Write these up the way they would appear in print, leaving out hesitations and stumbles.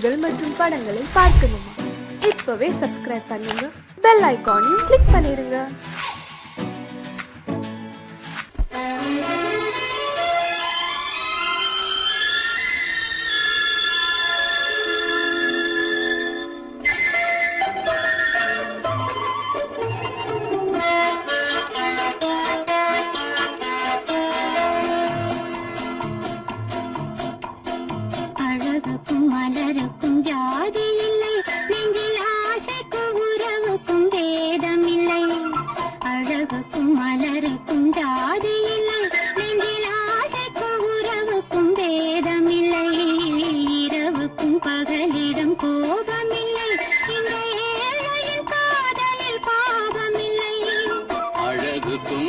பாடல்கள் மற்றும் படங்களை பார்க்கணுமா? இப்பவே சப்ஸ்கிரைப் பண்ணுங்க, பெல் ஐகானையும் கிளிக் பண்ணிருங்க.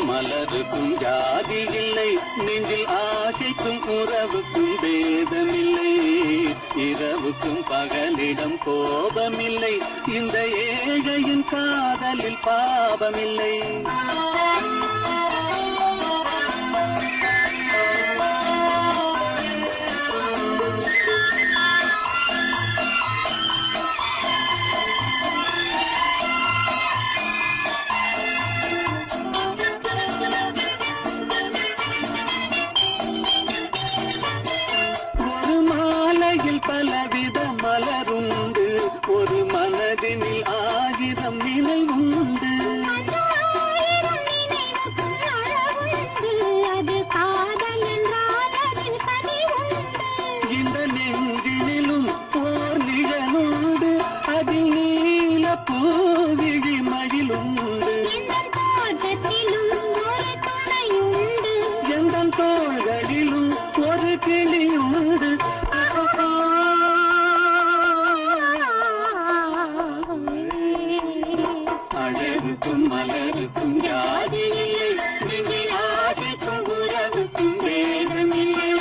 மலருக்கும் ஜாதி இல்லை, நெஞ்சில் ஆசைக்கும் உறவுக்கும் பேதமில்லை. இரவுக்கும் பகலிடம் கோபமில்லை, இந்த ஏழையின் காதலில் பாவமில்லை. பலவித மலருண்டு, ஒரு மனதினில் 1000 நினைவுண்டு. இந்த நெஞ்சினிலும் ஓர் நிழலுண்டு, அதில் நீல பூவிழி மகிழுண்டு. எந்த தோள்களிலும் ஒரு கிளியுண்டு. அழகுக்கும் மலருக்கும் ஜாதி இல்லை, நெஞ்சில் ஆசைக்கும் உறவுக்கும் பேதமில்லை.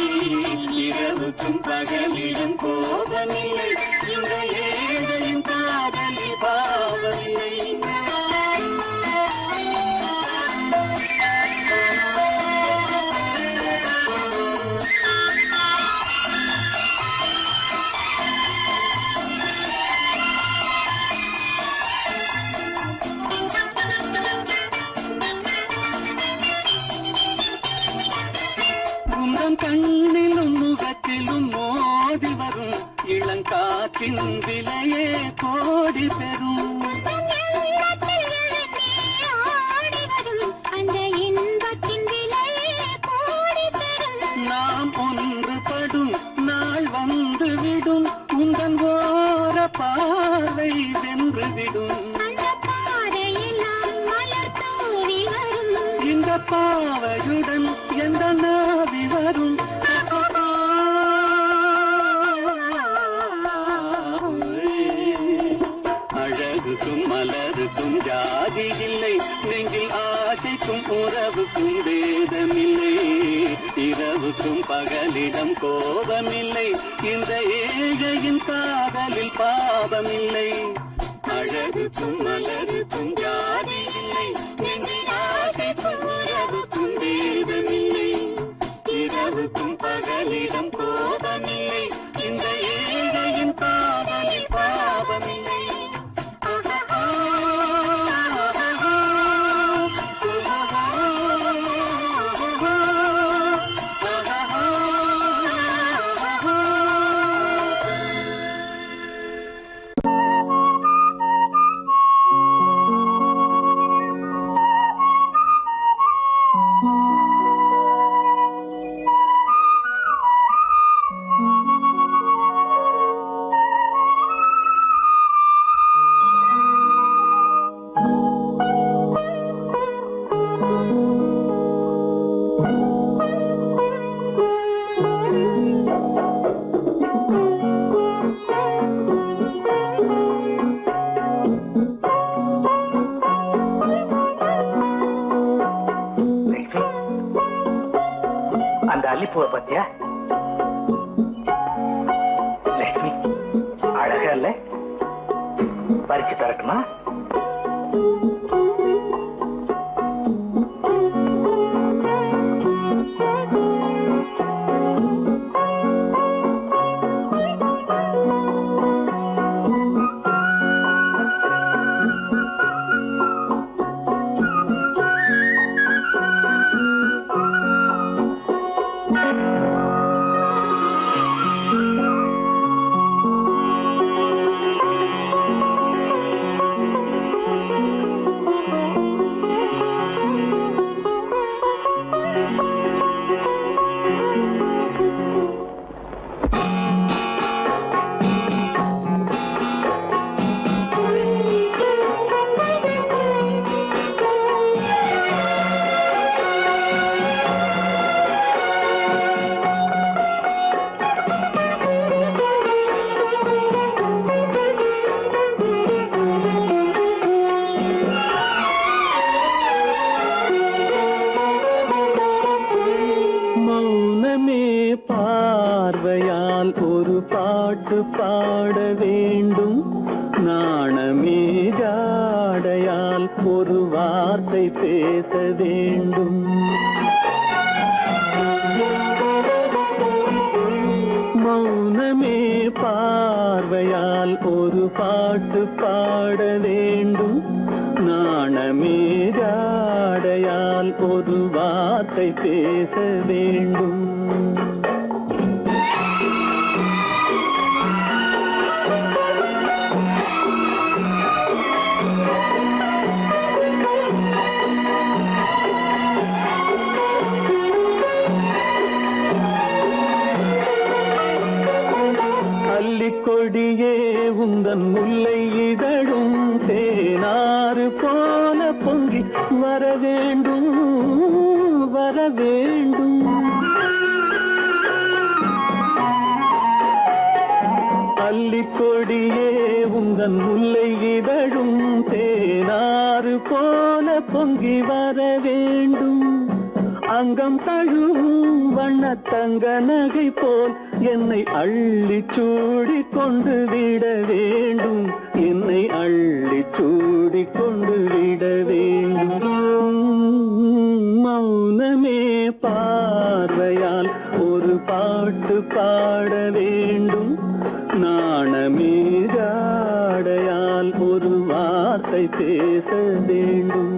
இரவுக்கும் பகலிலும் கோபமில்லை, இந்த ஏழையின் காதலில் பாவமில்லை. கண்ணிலும் முகத்திலும் மோதி வரும் இளங்காற்றின் விலையே கோடி பெறும். நாம் ஒன்றுபடும் நாள் வந்துவிடும், உந்தன் ஓர பார்வை வென்றுவிடும். இந்த பாவையுடன் எந்த நாவி வரும். அழகுக்கும் மலருக்கும் ஜாதி இல்லை, நெஞ்சில் ஆசைக்கும் உறவுக்கும் பேதமில்லை. இரவுக்கும் பகலிடம் கோபமில்லை, இந்த ஏழையின் காதலில் பாவமில்லை. அழகுக்கும் மலருக்கும் ஜாதி இல்லை, நெஞ்சில் ஆசைக்கும் உறவுக்கும் பேதமில்லை. இரவுக்கும் பகலிடம் கோபமில்லை, இந்த ஏழையின் காதலில் பாவமில்லை. அல்லிப்பூவை பத்தியா லட்சுமி? அழகா இல்ல? பறிச்சு தரட்டுமா? பாட வேண்டும். நாணமே ஜாடையால் ஒரு வார்த்தை பேச வேண்டும். மௌனமே பார்வையால் ஒரு பாட்டு பாட வேண்டும். நாணமே ஜாடையால் ஒரு வார்த்தை பேச வேண்டும். கொடியே உந்தன் முல்லை இதழும் தேனாறு போல பொங்கி வர வேண்டும் வர வேண்டும். அல்லிக்கொடியே உந்தன் முல்லை இதழும் தேனாறு போல பொங்கி வர வேண்டும். அங்கம் தழுவும் வண்ண தங்க நகை போல் என்னை அள்ளி சூடி கொண்டு விட வேண்டும். என்னை அள்ளி சூடி கொண்டு விட வேண்டும். மௌனமே பார்வையால் ஒரு பாட்டு பாட வேண்டும். நாணமே ஜாடையால் ஒரு வார்த்தை பேச வேண்டும்.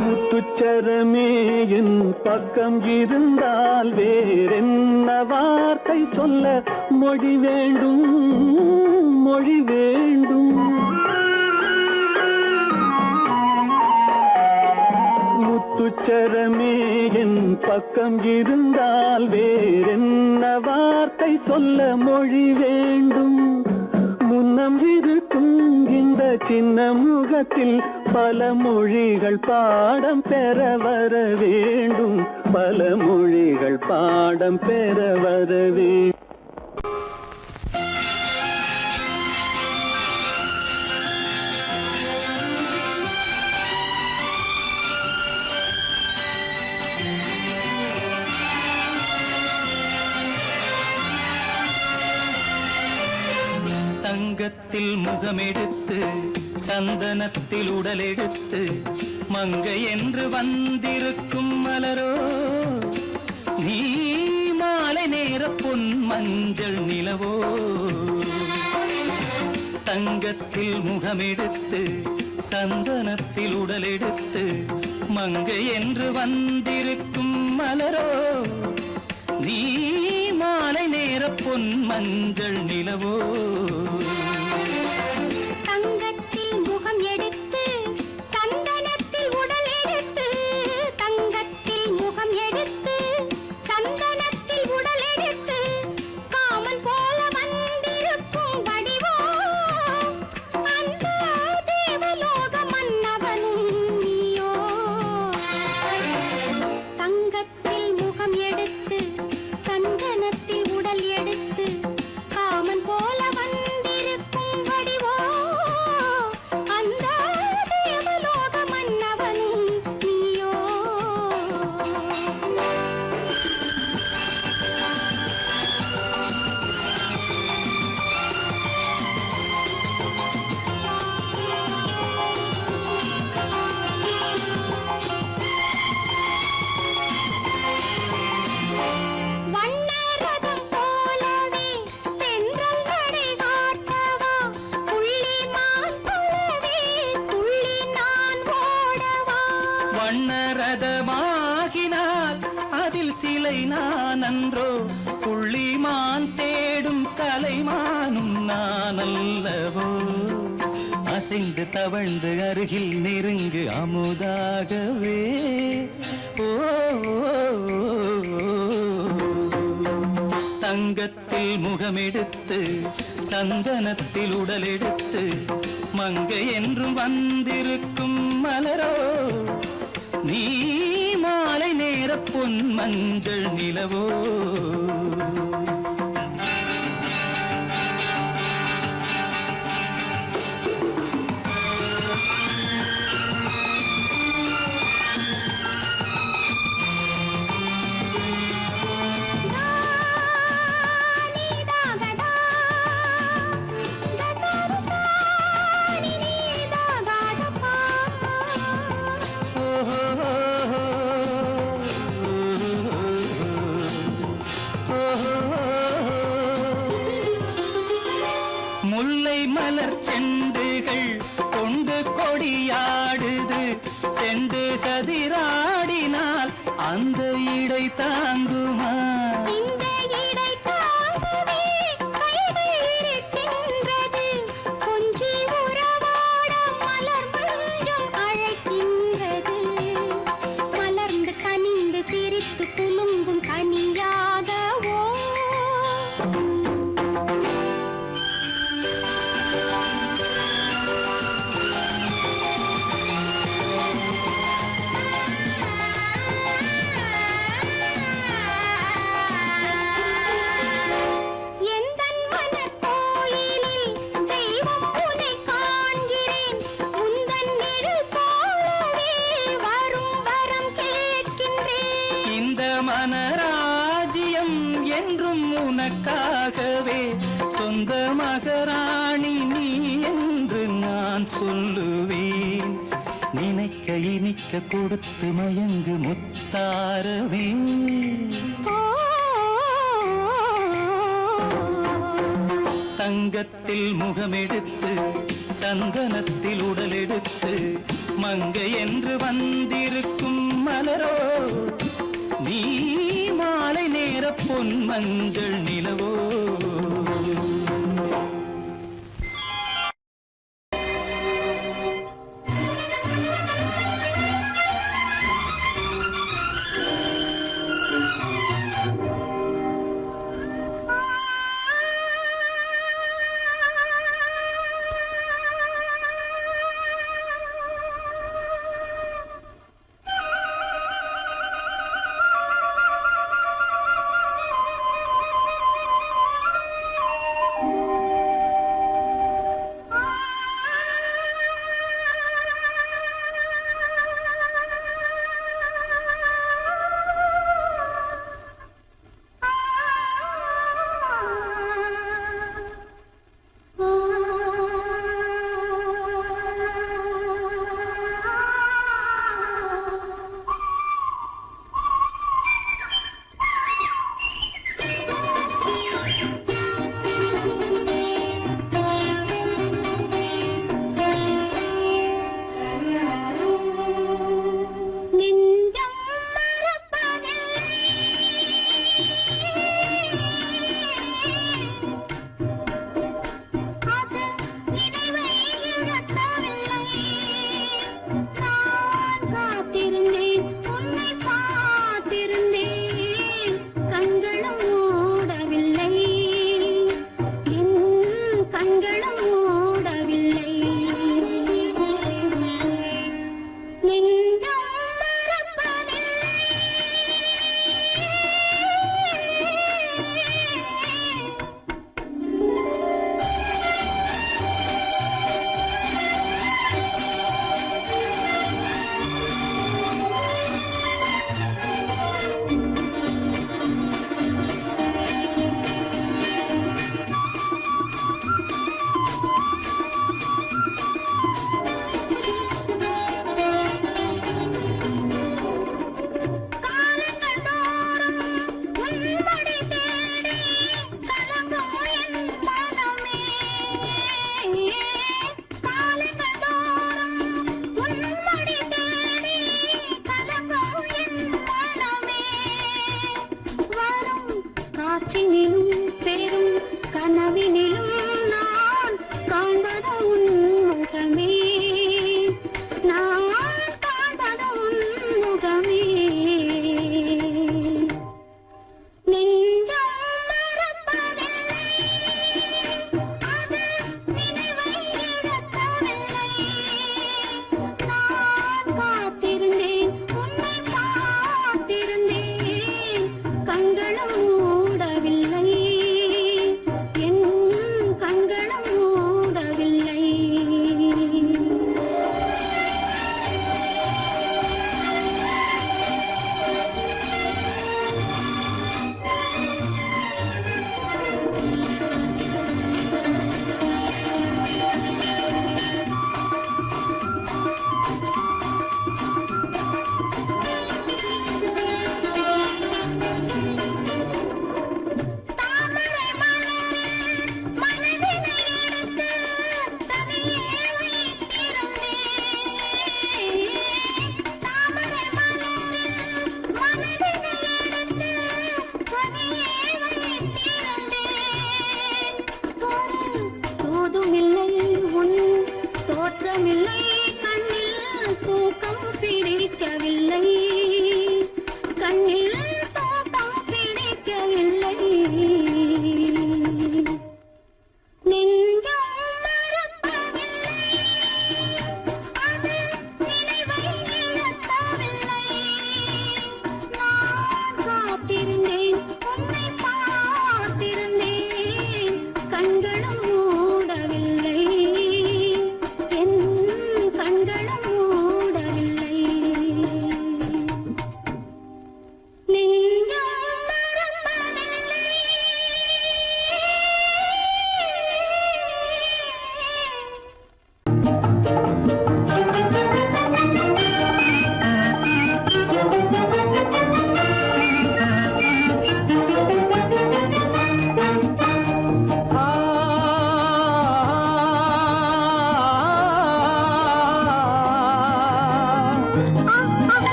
முத்துச்சரமே என் பக்கம் இருந்தால் வேறென்ன வார்த்தை சொல்ல மொழி வேண்டும் மொழி வேண்டும். முத்துச்சரமே என் பக்கம் இருந்தால் வேறென்ன வார்த்தை சொல்ல மொழி வேண்டும். முன்னம் இருக்கும் இந்த சின்ன முகத்தில் பல மொழிகள் பாடம் பெற வர வேண்டும். பல மொழிகள் பாடம் பெற வர வேண்டும். தங்கத்தில் முகமெடுத்து சந்தனத்தில் உடலெடுத்து மங்கை என்று வந்திருக்கும் மலரோ நீ மாலை நேர பொன் மஞ்சள் நிலவோ. தங்கத்தில் முகமெடுத்து சந்தனத்தில் உடலெடுத்து மங்கை என்று வந்திருக்கும் மலரோ நீ மாலை நேர பொன் மஞ்சள் நிலவோ. தங்கத்தில் முகம் எடுத்து சந்தனத்தில் உடல் எடுத்து தங்கத்தில் முகம் எடுத்து சந்தனத்தில் உடல் எடுத்து காமன் போல வந்திருக்கும் வடிவோ அந்த தேவலோக மன்னவனும் நீயோ. தங்கத்தில் முகம் எடுத்து சந்தனத்தில் உடல் எடுத்து காமன் போல வந்திருக்கும் வடிவோ அந்த தேவலோக மன்னவனும் நீயோ. வண்ணரதம் போலவே தென்றல் நடை காட்டவா புள்ளிமான் போலவே துள்ளி நான் ஓடவா. வண்ணரதமாகினால் அதில் சிலை நான் அன்றோ புள்ளிமான் தேடும் கலைமானும் நான் அல்லவோ. அசைந்து தவழ்ந்து அருகில் நெருங்கு அமுதாகவே ஓ. தங்கத்தில் முகமெடுத்து சந்தனத்தில் உடலெடுத்து மங்கை என்றும் வந்திருக்கும் மலரோ நீ மாலை நேர பொன் மஞ்சள் நிலவோ முல்லை மலர் செண்டுகள் கொண்டு கொடியாடுது செண்டு சதிராடினால் அந்த இடை தாங்குமா இந்த இடை தாங்கவே கைகள் இருக்கின்றது கொஞ்சி உறவாட மலர் மஞ்சம் அழைக்கின்றது மலர்ந்து கனிந்து சிரித்து குலுங்கும் கனியாகவோ எந்தன் மனக்கோயிலில் தெய்வம் உன்னை காண்கிறேன் உந்தன் நிழல் போலவே வரும் வரம் கேட்கின்றேன் இந்த மனராஜ்யம் என்றும் உனக்காகவே சொந்த மகராணி நீ என்று நான் சொல்லுவேன் நினைக்க இனிக்க கொடுத்து மயங்கு முத்தாரவே தங்கத்தில் முகமெடுத்து சந்தனத்தில் உடலெடுத்து மங்கை என்று வந்திருக்கும் மலரோ நீ மாலை நேர பொன் மஞ்சள் நிலவோ காத்திருந்தேன் உன்னை பார்த்திருந்தேன்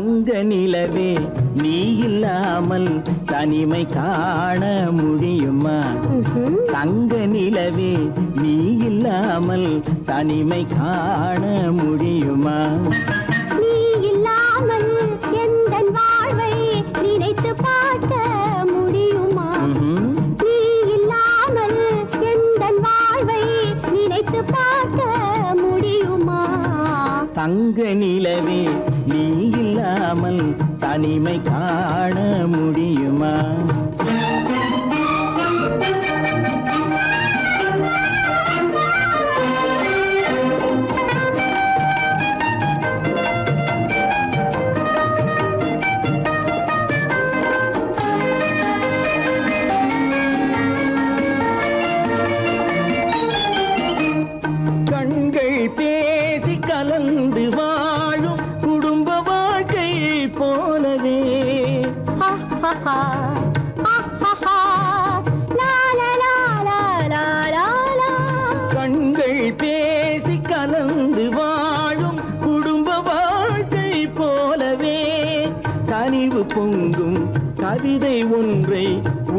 தங்க நிலவே நீ இல்லாமல் தனிமை காண முடியுமா? தங்க நிலவே நீ இல்லாமல் தனிமை காண முடியுமா? நீ இல்லாமல் எந்தன் வாழ்வை நினைத்து பார்க்க முடியுமா? நீ இல்லாமல் எந்தன் வாழ்வை நினைத்து பார்க்க முடியுமா? தங்க நிலவே நீ இல்லாமல் தனிமை காண முடியுமா? கண்கள் பேசி கலந்து வாழும் குடும்ப வாழ்க்கை போலவே கண்கள் பேசி கலந்து வாழும் குடும்ப வாழ்க்கை போலவே கனிவு பொங்கும் கவிதை ஒன்றை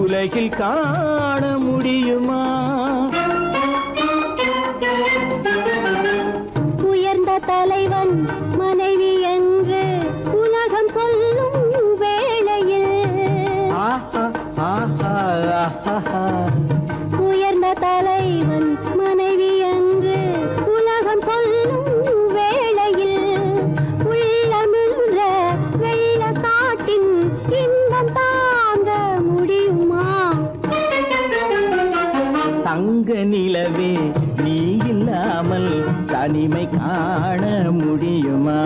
உலகில் காண முடியுமா? உயர்ந்த தலைவன் மனைவி என்று உலகம் சொல்லும் வேளையில் உயர்ந்த தலைவன் மனைவி என்று உலகம் சொல்லும் வேளையில் உள்ளமிழ்ற வெள்ளக்காட்டின் இன்பம் தாங்க முடியுமா? தங்க நிலவே நீ இல்லாமல் தனிமை காண முடியுமா?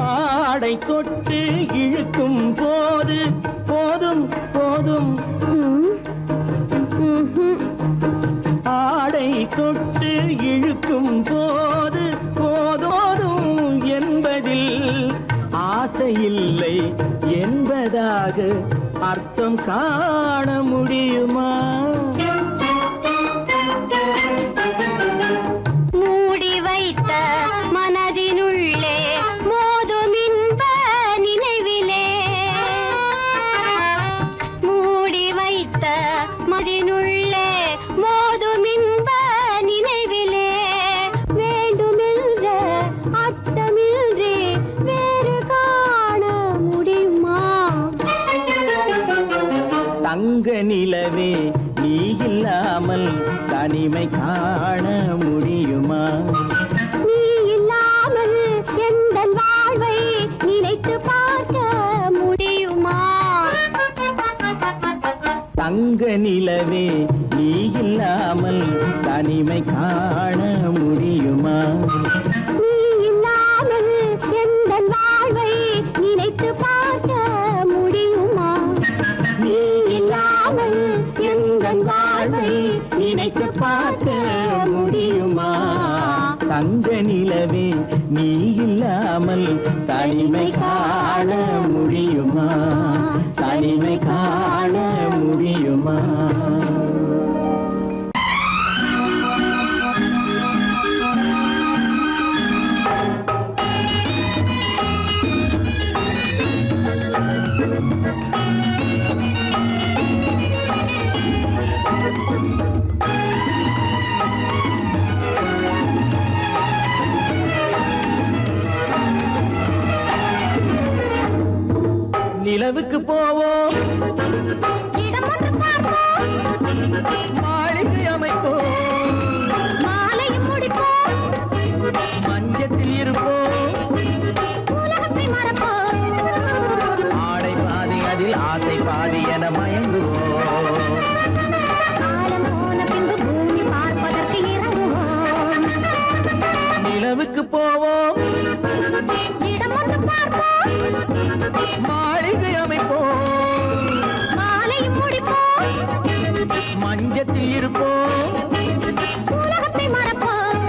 ஆடை தொட்டு இழுக்கும் போது போதும் போதும் ஆடை தொட்டு இழுக்கும் போது போதோதும் என்பதில் ஆசையில்லை என்பதாக அர்த்தம் காண முடியுமா? மூடி வைத்த மனதினுள்ளே மோதும் இன்ப நினைவிலே மூடி வைத்த மனதினுள்ளே மோதும் இன்ப நினைவிலே வேண்டுமென்ற அர்த்தமின்றி வேறு காண முடியுமா? தங்க நிலவே நீ இல்லாமல் தனிமை காண முடியுமா? நீ இல்லாமல் எந்தன் வாழ்வை நினைத்து பார்க்க முடியுமா? தங்க நிலவே நீ இல்லாமல் தனிமை காண முடியுமா? நீ இல்லாமல் எந்தன் வாழ்வை நினைத்து பார்க்க முடியுமா? நீ இல்லாமல் எந்தன் வாழ்வை நினைத்து பார்க்க முடியுமா? தங்க நிலவே நீ இல்லாமல் தனிமை காண முடியுமா? தனிமை காண முடியுமா? நிலவுக்கு போவோம், இடம் ஒன்று பார்ப்போம், மாளிகை அமைப்போம், மாலையும் முடிப்போம், மஞ்சத்தில் இருப்போம், உலகத்தை மறப்போம், ஆடை பாதி அதில் ஆசை பாதி என மயங்குவோம். காலம் போன பின்பு பூமி பார்ப்பதற்கு இறங்குவோம். நிலவுக்கு போவோம், இடம் ஒன்று பார்ப்போம், மாளிகை அமைப்போம், மாலையும் முடிப்போம், மஞ்சத்தில் இருப்போம், உலகத்தை மறப்போம்.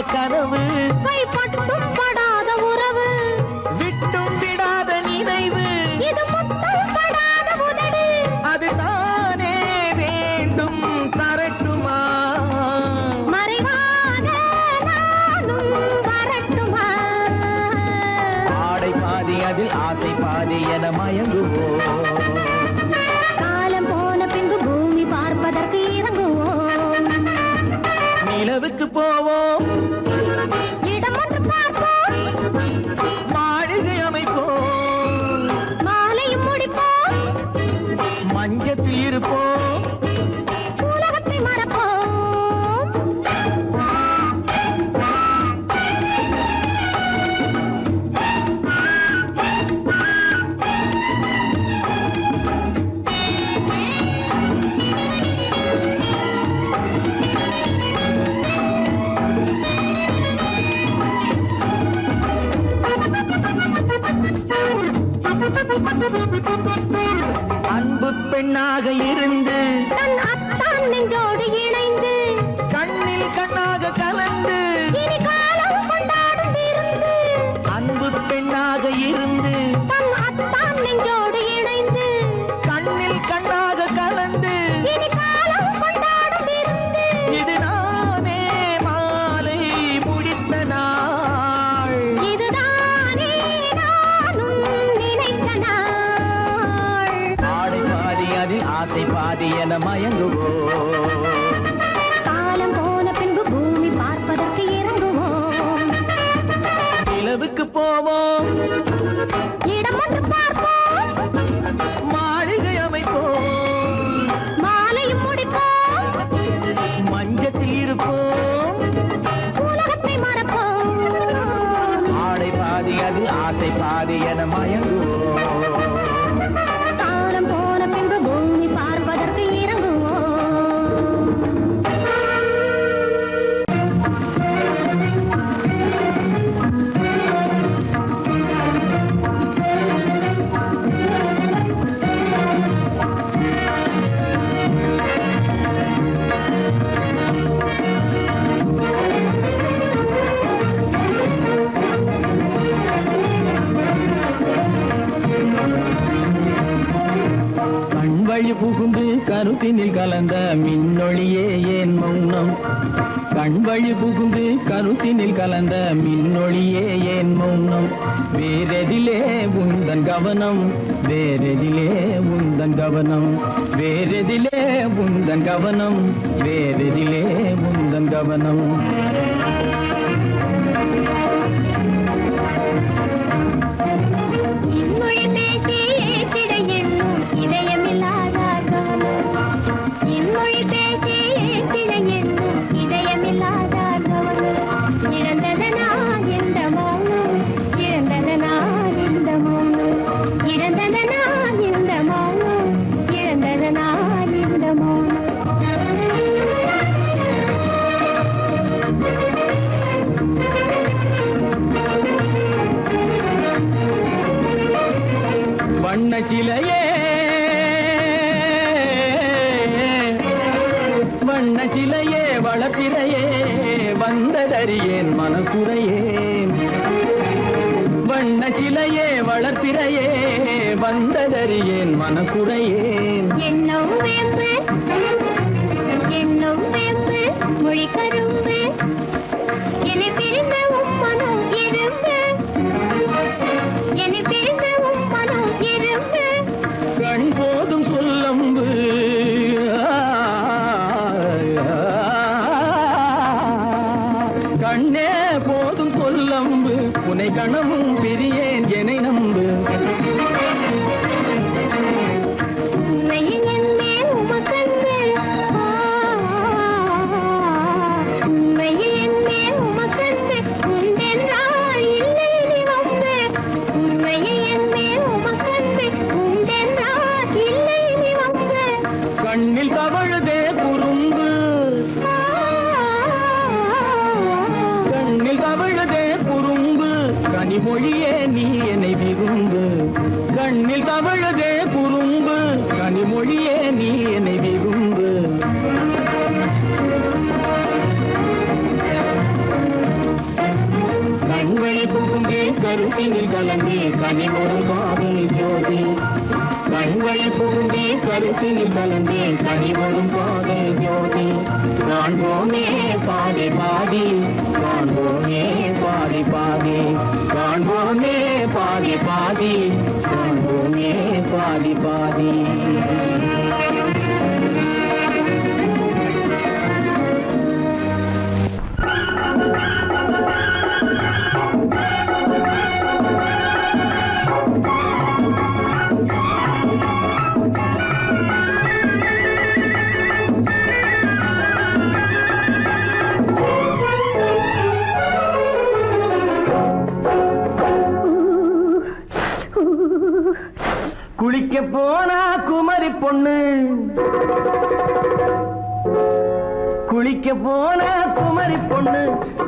கனவு, கைப்பட்டும் படாத உறவு, விட்டும் விடாத நினைவு, இது முத்தம் படாத உதடு. அது தானே வேண்டும் தரட்டுமா? மறைவான நானும் வரட்டுமா? ஆடை பாதி அதில் ஆசை பாதி என மயங்குவோம். காலம் போன பின்பு பூமி பார்ப்பதற்கு இறங்குவோம். நிலவுக்கு போவோம், இடம் ஒன்று பார்ப்போம், மாளிகை அமைப்போம், மாலையும் முடிப்போம், மஞ்சத்தில் இருப்போம். உலகத்தை மறப்போம். அன்பு பெண்ணாக இருந்து தன் அத்தான் நெஞ்சோடு இணைந்து கண்ணில் கண்ணாக கலந்து, இனி காலம் கொண்டாடும் விருந்து. அன்பு பெண்ணாக இருந்து தன் அத்தான் நெஞ்சோடு இணைந்து கண்ணில் கண்ணாக கலந்து, இனி காலம் கொண்டாடும் விருந்து. இது நானே மாலை முடித்த நாள். இதுதானே நானும் நினைத்த நாள். ஆடை பாதி அதில் ஆசை பாதி என மயங்குவோம். காலம் போன பின்பு பூமி பார்ப்பதற்கு இறங்குவோம். நிலவுக்கு போவோம், இடம் ஒன்று பார்ப்போம், மாளிகை அமைப்போம், மாலையும் முடிப்போம், மஞ்சத்தில் இருப்போம். உலகத்தை மறப்போம். ஆடை பாதி அதில் ஆசை பாதி என மயங்குவோம். காலம் போன பின்பு பூமி பார்ப்பதற்கு இறங்குவோம். கண் வழி புகுந்து கருத்தினில் கலந்த மின்னொளியே ஏன் மௌனம்? கண் வழி புகுந்து கருத்தினில் கலந்த மின்னொளியே ஏன் மௌனம்? வேறெதிலே உந்தன் கவனம், வேறெதிலே உந்தன் கவனம், வேறெதிலே உந்தன் கவனம், வேறெதிலே உந்தன் கவனம். இன்மொழி பேசி ஏற்றிட எண்ணும் இதயமில்லாதார் கவனம். இன்மொழி பேசி ஏற்றிட எண்ணும் இதயமில்லாதார் கவனம். இழந்ததனா இந்த மௌனம், இழந்ததனா இந்த மௌனம், இழந்ததனா இந்த மௌனம், இழந்ததனா இந்த மௌனம். வண்ண சிலையே, வண்ண சிலையே, வளப்பிறையே, வந்ததறியேன் மனக்குறையேன். வண்ண சிலையே, வளர்ப்பிறையே, வந்ததறியேன் மனக்குறையேன். என்னும் வேம்பு, என்னும் வேம்பு, மொழி கரும்பு, என்னை பிரிந்த உம்மனம் இரும்பு, என்னை பிரிந்த உம்மனம் இரும்பு. கண் போதும் சொல்லம்பு, கண்ணே போதும் சொல்லம்பு, உனை கணமும் பிரியேன் என்னை நம்பு. உண்மையில் என்னே உமக்கன்று, உண்மையில் என்னே உமக்கன்று, உண்டென்றால் இல்லை நீ வம்பு. உண்மையில் என்னே உமக்கன்று, உண்டென்றால் இல்லை நீ வம்பு. கண்ணில் தவழுதே குறும்பு, கண்ணில் தவழுதே குறும்பு, கனிமொழியே நீ என்னை விரும்பு. கண்ணில் தவழுதே குறும்பு, கனிமொழியே நீ என்னை விரும்பு. கருத்தினில் கலந்து கனிமொரு காதல் ஜோதி கண்கள் பூண்டி கருத்தினில் கலந்து கனிமொரும் காதல் ஜோதி காண்போமே பாதி பாதி காண்போமே பாதி பாதி காண்போமே பாதி பாதி காண்போமே பாதி பாதி குளிக்க போனா குமரி பொண்ணு குளிக்க போனா குமரி பொண்ணு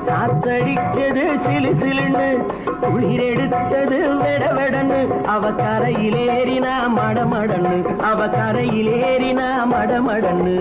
காத்தடிச்சது சிலு சிலுன்னு குளிர் எடுத்தது வெட வெடன்னு அவ கரையிலேறினா மடமடன்னு அவ கரையிலேறினா மடமடன்னு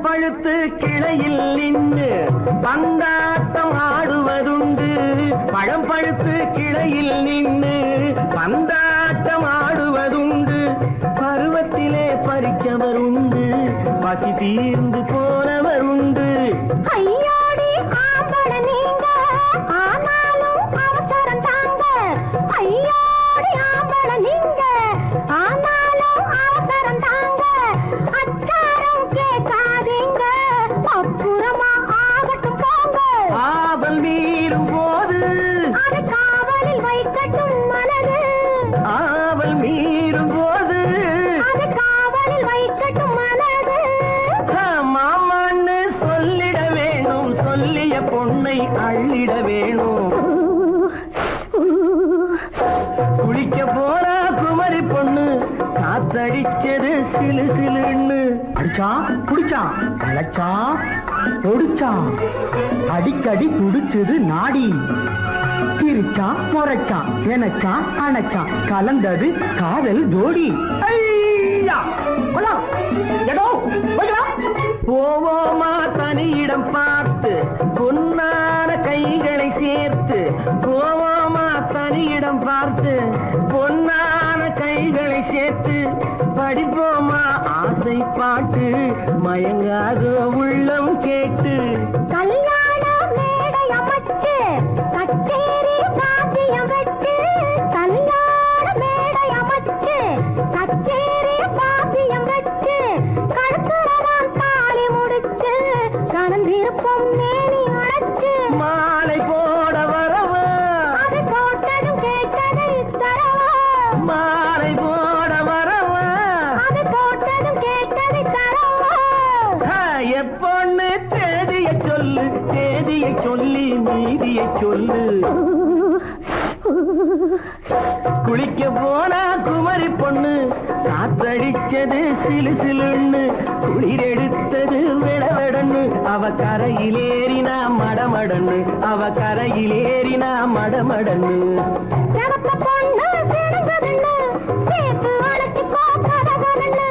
பழுத்து கிளையில் நின்று பந்தாட்டம் ஆடுவதுண்டு பழம் பழுத்து கிளையில் நின்று பந்தாட்டம் ஆடுவதுண்டு பருவத்திலே பறிச்சவர் உண்டு பசி தீர்ந்து போனவர் உண்டு ஐயோடி ஆம்பள நீங்க ஆனாலும் அவசரம் தாங்க ஐயோடி ஆம்பள நீங்க ஆனாலும் அவசரம் தாங்க அச்சாரம் கேட்காதீங்க அப்புறமா ஆகட்டும் போங்க ஆவல் மீறும் போது அது காவலில் வைக்கட்டும் மனது ஆவல் மீறும் போது அது காவலில் வைக்கட்டும் மனது மாமான்னு சொல்லிட வேணும் சொல்லிய பொண்ணை அள்ளிட வேணும் குளிக்க போனா குமரி பொண்ணு காத்தடிச்சது சிலு சிலுன்னு அடிச்சா புடிச்சா அழைச்சா பொடிச்சா அடிக்கடி துடிச்சது நாடி சிரிச்சா முறைச்சா எனச்சா அணைச்சா கலந்தது காதல் ஜோடி ஐயா போலாம். எடோ, போய்க்கலாம். போவோமா தனியிடம் பார்த்து பொன்னான கைகளை சேர்த்து போவோமா தனியிடம் பார்த்து பொன்னான கைகளை சேர்த்து படிப்போமா ஆசை பாட்டு மயங்காத உள்ளம் கேட்டு கல்யாண மேடை அமைச்சு கச்சேரி வாத்தியம் வச்சு கல்யாண மேடை அமைச்சு கச்சேரி வாத்தியம் வச்சு கழுத்துறதான் தாலி முடிச்சு கலந்திருப்போம் மேனி அழைச்சு மாலை போட வரவா அது போட்டதும் கேட்டதை தரவா மாலை போட வரவா அது போட்டதும் கேட்டதை தரவா எப்பொண்ணு தேதியை சொல்லு தேதியை சொல்லி நீதியை சொல்லு குளிக்க போனா குமரி பொண்ணு காத்தடிச்சது சிலு சிலுன்னு குளிர் எடுத்தது விடவெடன்னு அவ கரையிலேறினா மடமடன்னு அவ கரையிலேறினா மடமடன்னு சிவத்த பொண்ணு சிறந்ததுன்னு சேர்த்து அழைச்சிக்கோ கதகலன்னு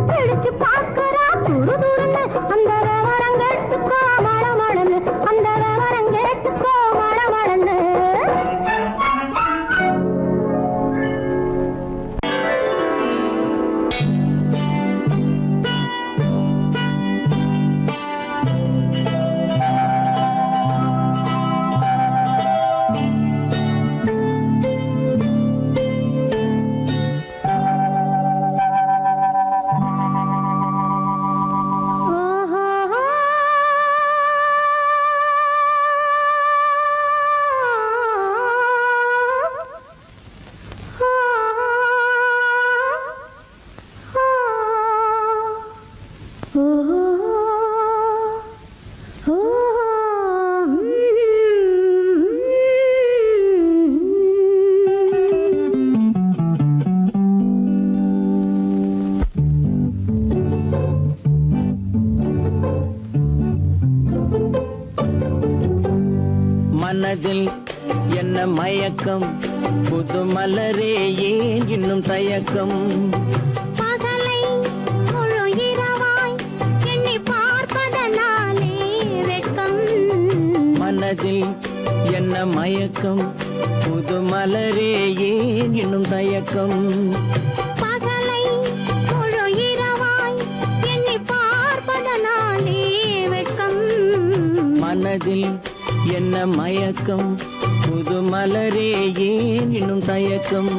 பிடிச்சு பார்க்கறா துரு துருன்னு அந்த வரங்கெட்டுக்கோ மழமழன்னு அந்த வரங்கெட்டுக்கோ மழமழன்னு மயக்கம் புது மலரே ஏன் இன்னும் தயக்கம் பகலை முழு இரவாய் எண்ணி பார்ப்பதனாலே வெட்கம் மனதில் என்ன மயக்கம் புது மலரே ஏன் இன்னும் தயக்கம் பகலை முழு இரவாய் எண்ணி பார்ப்பதனாலே வெட்கம் மனதில் என்ன மயக்கம் புது மலரே ஏன் இன்னும் தயக்கம்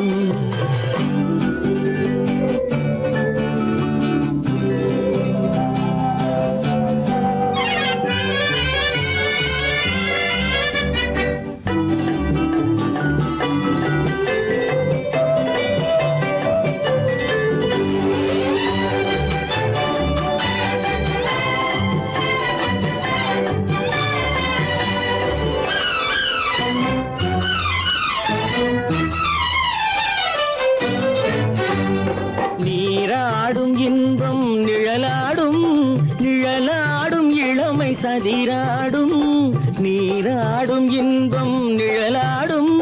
நீராடும் இன்பம் நிழலாடும் நிழலாடும் இளமை சதிராடும் நீராடும் இன்பம் நிழலாடும்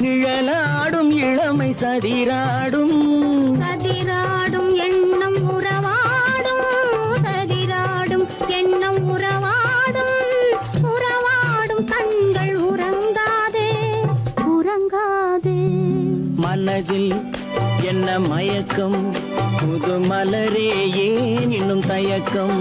நிழலாடும் இளமை சதிராடும் சதிராடும் எண்ணம் உறவாடும் சதிராடும் எண்ணம் உறவாடும் உறவாடும் கண்கள் உறங்காதே உறங்காதே மனதில் என்ன மயக்கம் புது மலரே ஏன் இன்னும் தயக்கம்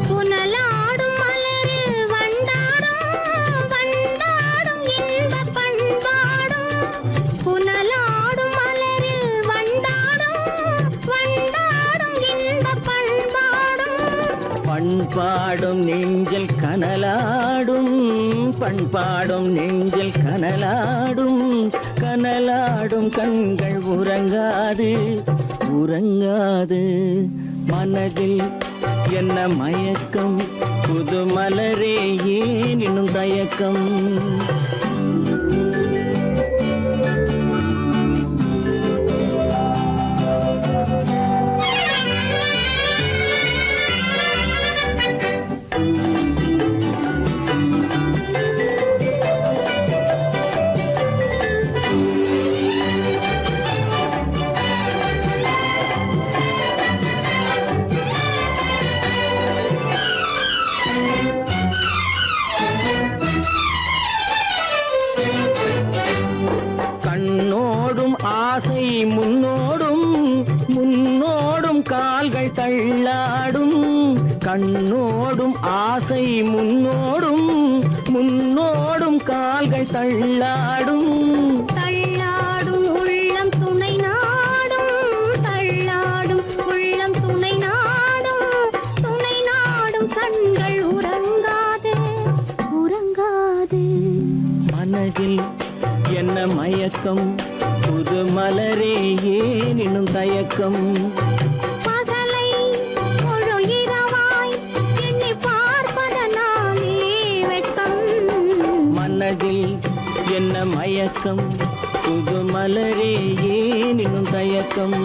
புனலாடும் மலரில் வண்டாடும் வண்டாடும் இன்பப் பண்பாடும் புனலாடும் மலரில் வண்டாடும் வண்டாடும் இன்பப் பண்பாடும் பண்பாடும் நெஞ்சில் கனலாடும் பண்பாடும் நெஞ்சில் கனலாடும் கனலாடும் கண்கள் உறங்காது உறங்காது மனதில் என்ன மயக்கம் புது மலரே ஏன் இன்னும் தயக்கம் கண்ணோடும் ஆசை முன்னோடும் முன்னோடும் கால்கள் தள்ளாடும் கண்ணோடும் ஆசை முன்னோடும் முன்னோடும் கால்கள் தள்ளாடும் தள்ளாடும் உள்ளம் துணை நாடும் தள்ளாடும் உள்ளம் துணை நாடும் கண்கள் உறங்காதே உறங்காதே மனதில் என்ன மயக்கம் புது மலரே ஏன் இன்னும் தயக்கம் பகலை முழு இரவாய் எண்ணி பார்ப்பதனாலே வெட்கம் மனதில் என்ன மயக்கம் புது மலரே ஏன் இன்னும் தயக்கம்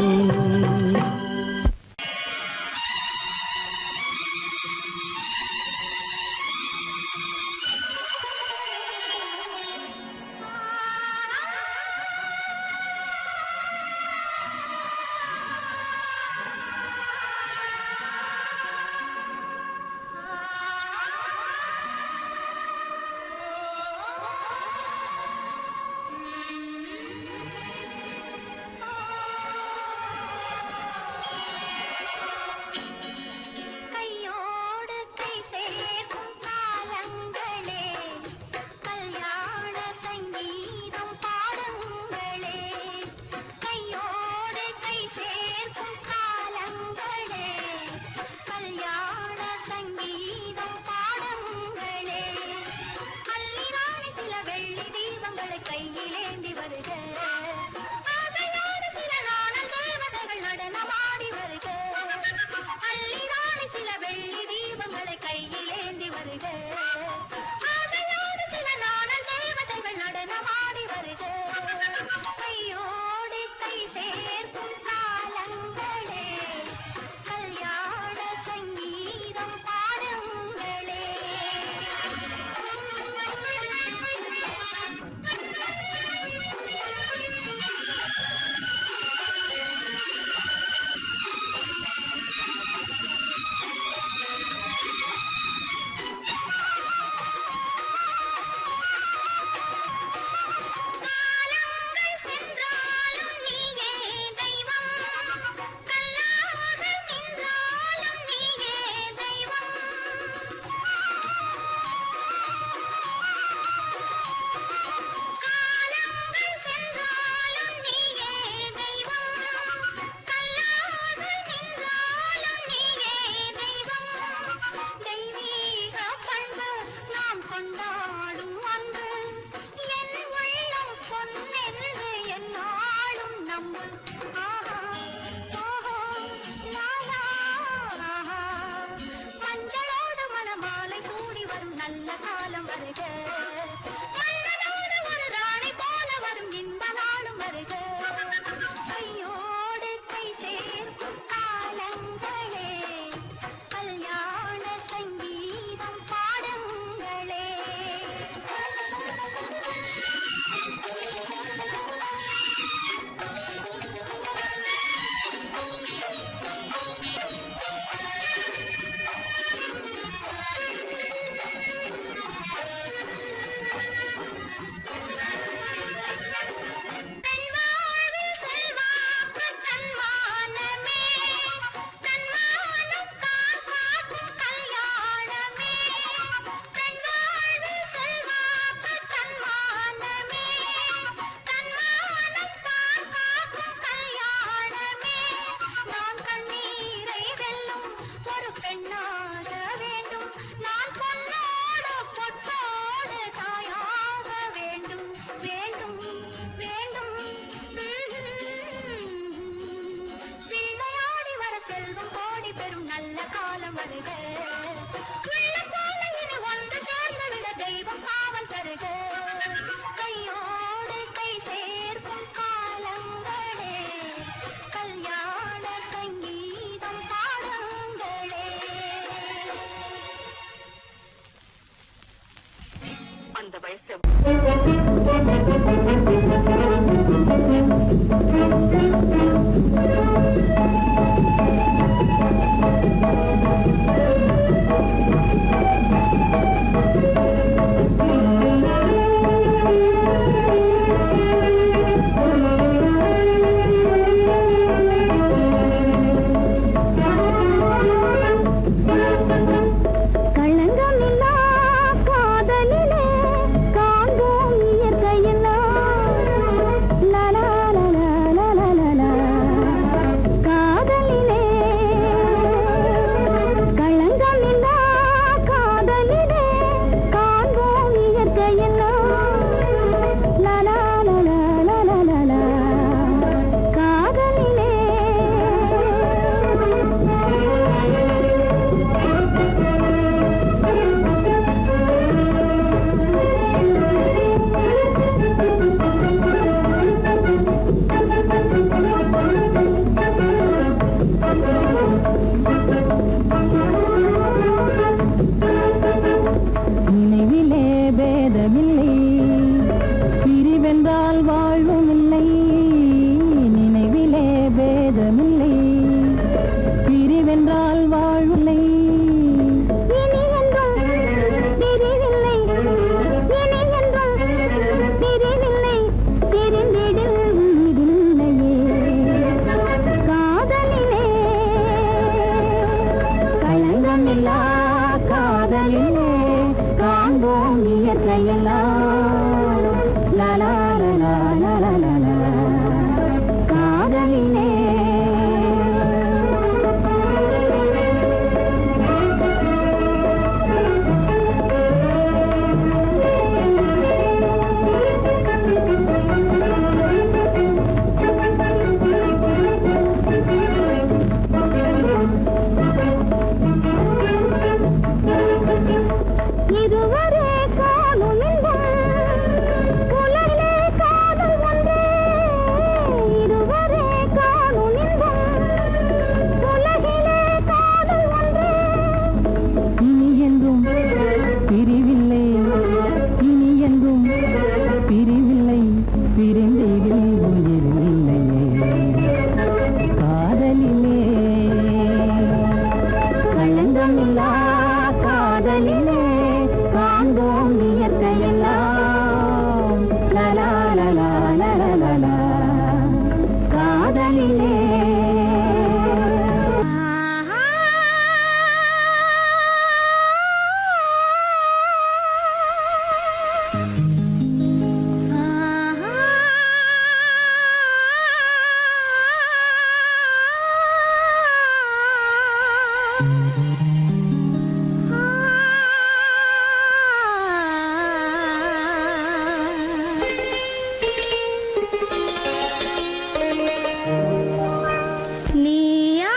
நீயா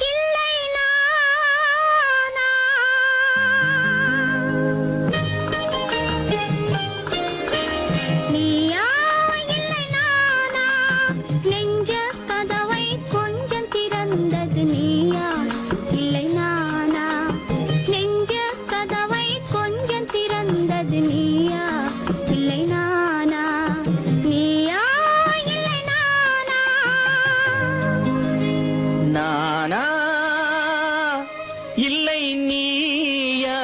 இல்லை நானா நீயா இல்லை நானா நெஞ்ச கதவை கொஞ்சம் திறந்தது நீயா இல்லை நானா நெஞ்ச கதவை கொஞ்சம் திறந்தது நீயா இல்லை நானா நீயா இல்லை நானா நானா இல்லை நீயா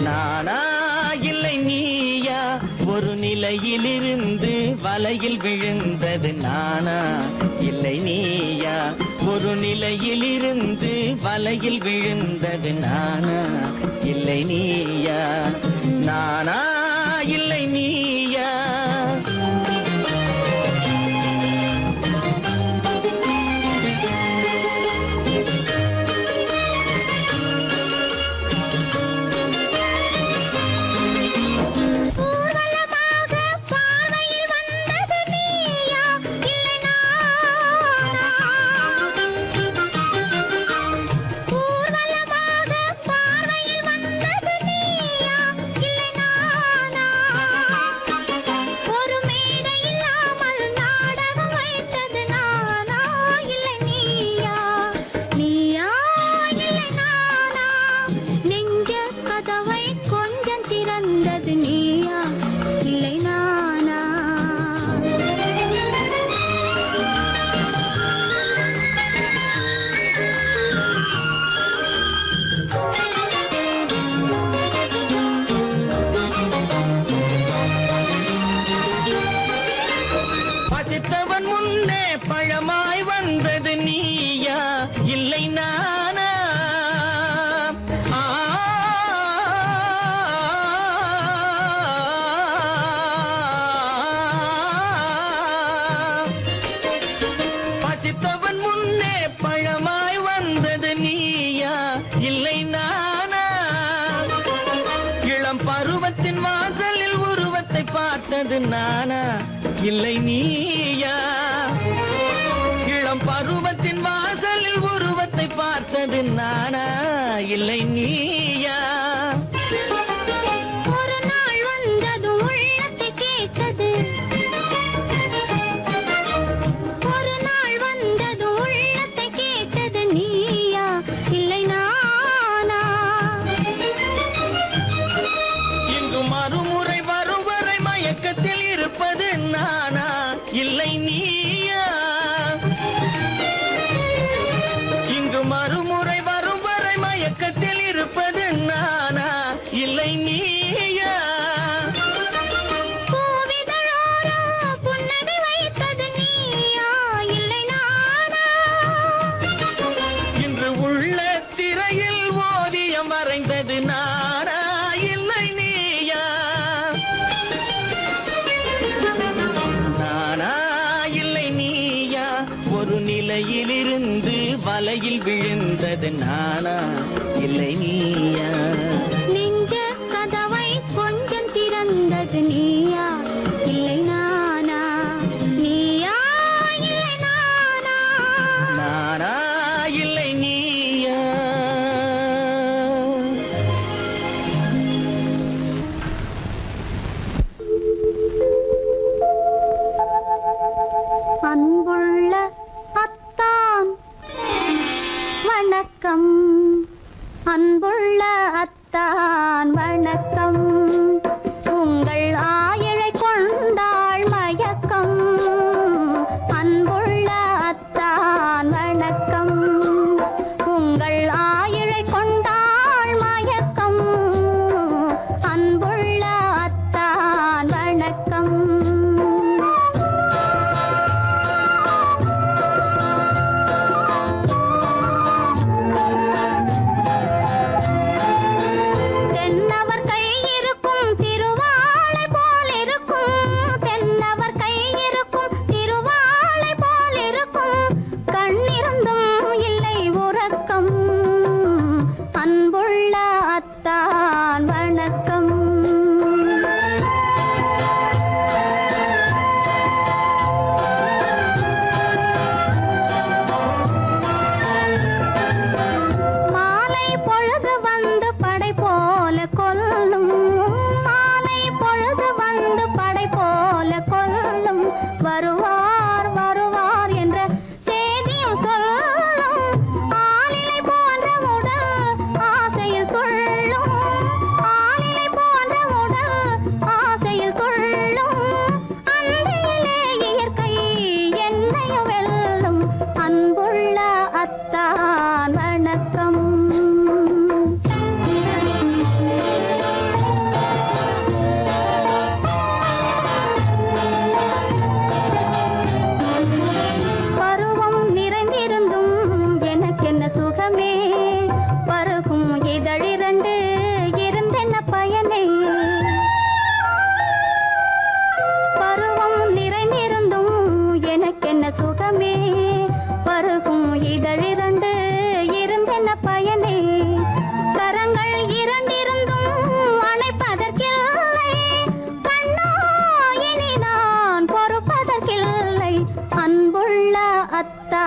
நானா இல்லை நீயா ஒரு நிலையிலிருந்து வலையில் விழுந்தது நானா இல்லை நீயா ஒரு நிலையிலிருந்து வலையில் விழுந்தது நானா இல்லை நீயா நானா இல்லை நீயா ஊர்வலமாக பார்வையில் வந்தது நீயா இல்லை நானா ஊர்வலமாக பார்வையில் வந்தது நீயா இல்லை நானா ஒரு மேடை இல்லாமல் நாடகம் வைத்தது நானா இல்லை நீயா நீயா இல்லை நானா நெஞ்ச கதவை கொஞ்சம் திறந்தது நீயா இல்லை நானா பசித்தவன் முன்னே பழமாய் வந்தது நீயா இல்லை நானா ஆ, பசித்தவன் முன்னே பழமாய் வந்தது நீயா இல்லை நானா இளம் பருவத்தின் வாசலில் உருவத்தை பார்த்தது நானா இல்லை நீயா இளம் பருவத்தின் வாசலில் உருவத்தை பார்த்தது நானா இல்லை நீயா ஒரு நாள் வந்தது உள்ளத்தை கேட்டது ஒரு நாள் வந்தது உள்ளத்தை கேட்டது நீயா இல்லை நானா இங்கு மறுமுறை வரும் வரை மயக்கத்தில் இருப்பது நானா இல்லை நீயா இங்கு மறுமுறை வரும் வரை மயக்கத்தில் இருப்பது நானா இல்லை நீயா பூவிதழோரோ புன்னகை வைத்தது நீயா இல்லை நானா இன்று உள்ள திரையில் ஓவியம் வரைந்தது நானா இல்லை நீயா நானா இல்லை நீயா ஒரு நிலையிலிருந்து வலையில் விழுந்தது நானா இல்லை நீயா நெஞ்ச கதவை கொஞ்சம் திறந்தது நீயா இல்லை நானா நீயா இல்லை நானா நானா இல்லை நீயா அன்புள்ள அத்தான் வணக்கம் சுகமே பருகும் இதழிரண்டு இருந்தென்ன பயனே கரங்கள் இரண்டிருந்தும் அணைப்பதற்கில்லை கண்ணா இனி நான் பொறுப்பதற்கில்லை அன்புள்ள அத்தா